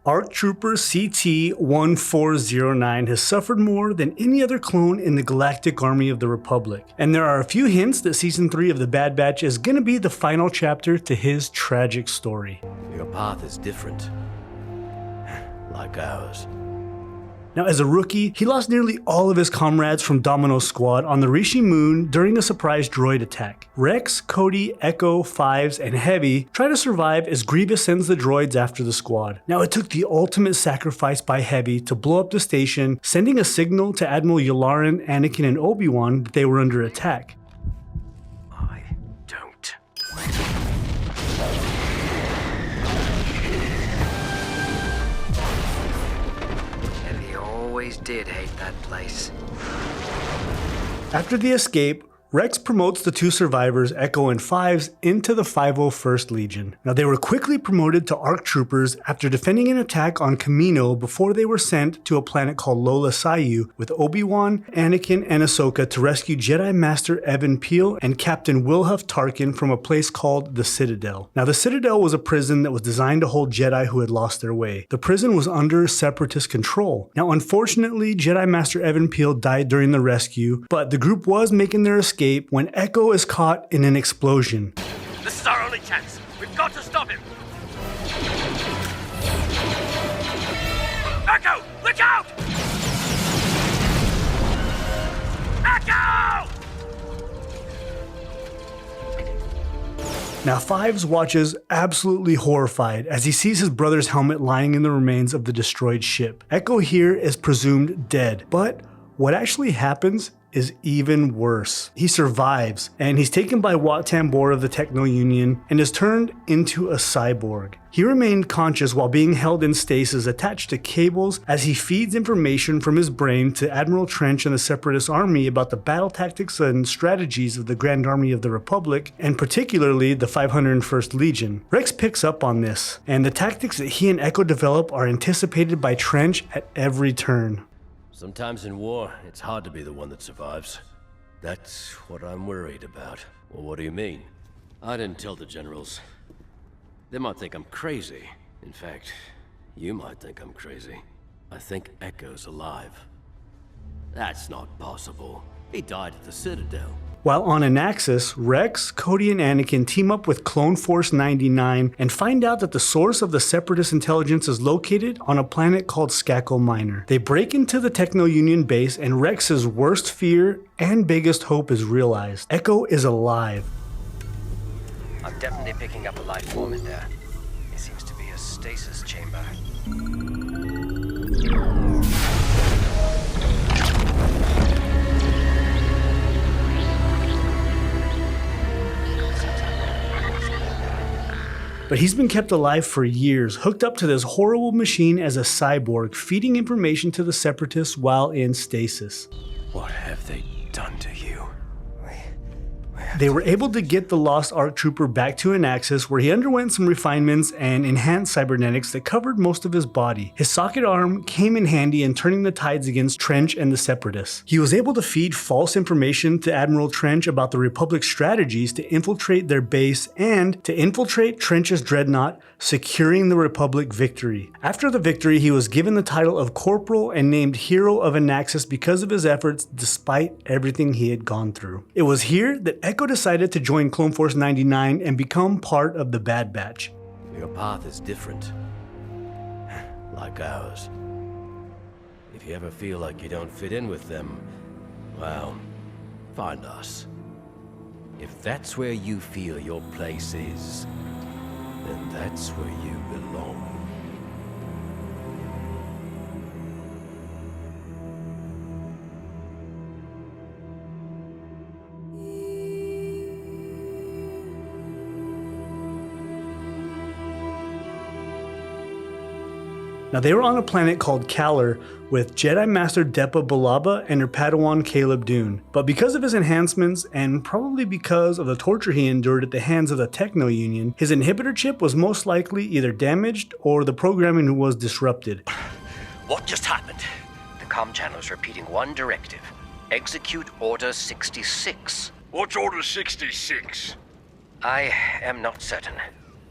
ARC Trooper CT-1409 has suffered more than any other clone in the Galactic Army of the Republic, and there are a few hints that Season 3 of The Bad Batch is gonna be the final chapter to his tragic story. Your path is different, like ours. Now, as a rookie, he lost nearly all of his comrades from Domino Squad on the Rishi Moon during a surprise droid attack. Rex, Cody, Echo, Fives, and Heavy try to survive as Grievous sends the droids after the squad. Now, it took the ultimate sacrifice by Heavy to blow up the station, sending a signal to Admiral Yularen, Anakin, and Obi-Wan that they were under attack. I don't. Always did hate that place. After the escape, Rex promotes the two survivors, Echo and Fives, into the 501st Legion. Now, they were quickly promoted to ARC Troopers after defending an attack on Kamino before they were sent to a planet called Lola Sayu with Obi-Wan, Anakin, and Ahsoka to rescue Jedi Master Evan Peel and Captain Wilhuff Tarkin from a place called the Citadel. Now, the Citadel was a prison that was designed to hold Jedi who had lost their way. The prison was under Separatist control. Now, unfortunately, Jedi Master Evan Peel died during the rescue, but the group was making their escape when Echo is caught in an explosion. This is our only chance. We've got to stop him. Echo, look out! Echo! Now, Fives watches absolutely horrified as he sees his brother's helmet lying in the remains of the destroyed ship. Echo here is presumed dead, but what actually happens is even worse. He survives, and he's taken by Wat Tambor of the Techno Union and is turned into a cyborg. He remained conscious while being held in stasis attached to cables as he feeds information from his brain to Admiral Trench and the Separatist Army about the battle tactics and strategies of the Grand Army of the Republic, and particularly the 501st Legion. Rex picks up on this, and the tactics that he and Echo develop are anticipated by Trench at every turn. Sometimes in war, it's hard to be the one that survives. That's what I'm worried about. Well, what do you mean? I didn't tell the generals. They might think I'm crazy. In fact, you might think I'm crazy. I think Echo's alive. That's not possible. He died at the Citadel. While on Anaxis, Rex, Cody, and Anakin team up with Clone Force 99 and find out that the source of the Separatist intelligence is located on a planet called Skako Minor. They break into the Techno Union base, and Rex's worst fear and biggest hope is realized. Echo is alive. I'm definitely picking up a life form in there. It seems to be a stasis chamber. But he's been kept alive for years, hooked up to this horrible machine as a cyborg, feeding information to the Separatists while in stasis. What have they done to you? They were able to get the lost ARC Trooper back to Anaxis, where he underwent some refinements and enhanced cybernetics that covered most of his body. His socket arm came in handy in turning the tides against Trench and the Separatists. He was able to feed false information to Admiral Trench about the Republic's strategies to infiltrate their base and to infiltrate Trench's dreadnought, securing the Republic victory. After the victory, he was given the title of Corporal and named Hero of Anaxis because of his efforts despite everything he had gone through. It was here that Echo decided to join Clone Force 99 and become part of the Bad Batch. Your path is different, like ours. If you ever feel like you don't fit in with them, well, find us. If that's where you feel your place is, then that's where you belong. Now, they were on a planet called Kaller with Jedi Master Depa Billaba and her Padawan Caleb Dune. But because of his enhancements, and probably because of the torture he endured at the hands of the Techno Union, his inhibitor chip was most likely either damaged or the programming was disrupted. What just happened? The comm channel is repeating one directive. Execute Order 66. What's Order 66? I am not certain.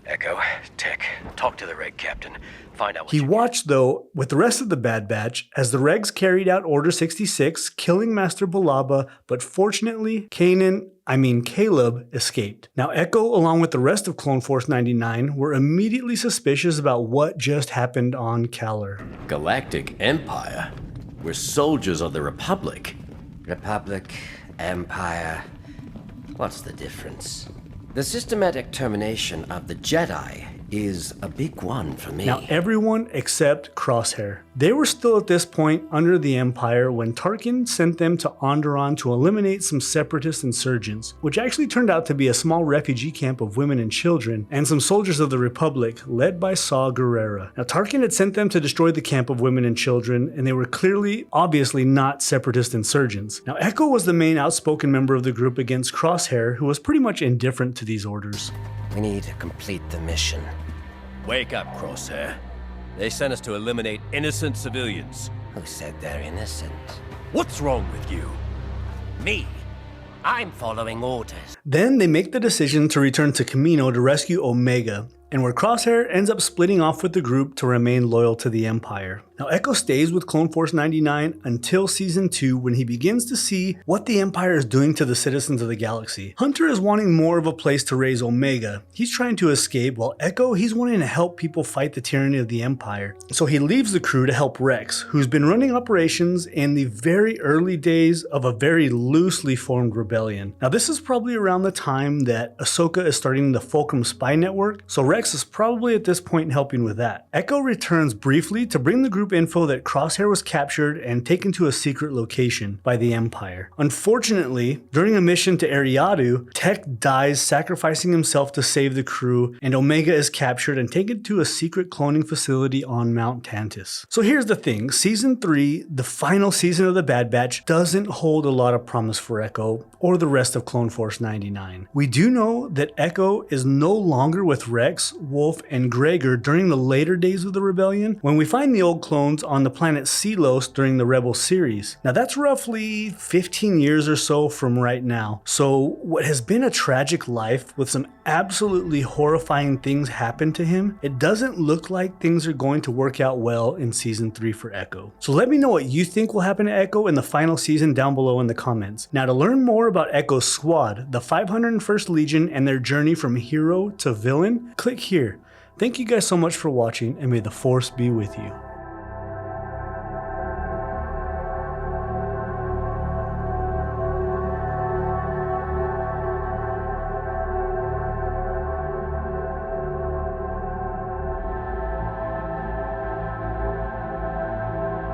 Echo, Tech, talk to the Reg Captain. Find out what He you watched, though, with the rest of the Bad Batch as the Regs carried out Order 66, killing Master Balaba, but fortunately, Caleb escaped. Now, Echo, along with the rest of Clone Force 99, were immediately suspicious about what just happened on Kaller. Galactic Empire? We're soldiers of the Republic. Republic, Empire. What's the difference? The systematic termination of the Jedi is a big one for me. Now, everyone except Crosshair. They were still at this point under the Empire when Tarkin sent them to Onderon to eliminate some separatist insurgents, which actually turned out to be a small refugee camp of women and children, and some soldiers of the Republic, led by Saw Gerrera. Now, Tarkin had sent them to destroy the camp of women and children, and they were clearly, obviously not separatist insurgents. Now, Echo was the main outspoken member of the group against Crosshair, who was pretty much indifferent to these orders. We need to complete the mission. Wake up, Crosshair. They sent us to eliminate innocent civilians. Who said they're innocent? What's wrong with you? Me. I'm following orders. Then they make the decision to return to Kamino to rescue Omega, and where Crosshair ends up splitting off with the group to remain loyal to the Empire. Now, Echo stays with Clone Force 99 until Season 2 when he begins to see what the Empire is doing to the citizens of the galaxy. Hunter is wanting more of a place to raise Omega. He's trying to escape, while Echo, he's wanting to help people fight the tyranny of the Empire. So he leaves the crew to help Rex, who's been running operations in the very early days of a very loosely formed rebellion. Now, this is probably around the time that Ahsoka is starting the Fulcrum spy network, so Rex is probably at this point helping with that. Echo returns briefly to bring the group info that Crosshair was captured and taken to a secret location by the Empire. Unfortunately, during a mission to Ariadu, Tech dies sacrificing himself to save the crew, and Omega is captured and taken to a secret cloning facility on Mount Tantus. So here's the thing, Season 3, the final season of the Bad Batch, doesn't hold a lot of promise for Echo or the rest of Clone Force 99. We do know that Echo is no longer with Rex, Wolf, and Gregor during the later days of the rebellion when we find the old clones on the planet llost during the Rebel series. Now that's roughly 15 years or so from right now. So what has been a tragic life with some absolutely horrifying things happen to him, it doesn't look like things are going to work out well in Season 3 for Echo. So let me know what you think will happen to Echo in the final season down below in the comments. Now to learn more about Echo's squad, the 501st Legion, and their journey from hero to villain, click here. Thank you guys so much for watching, and may the Force be with you.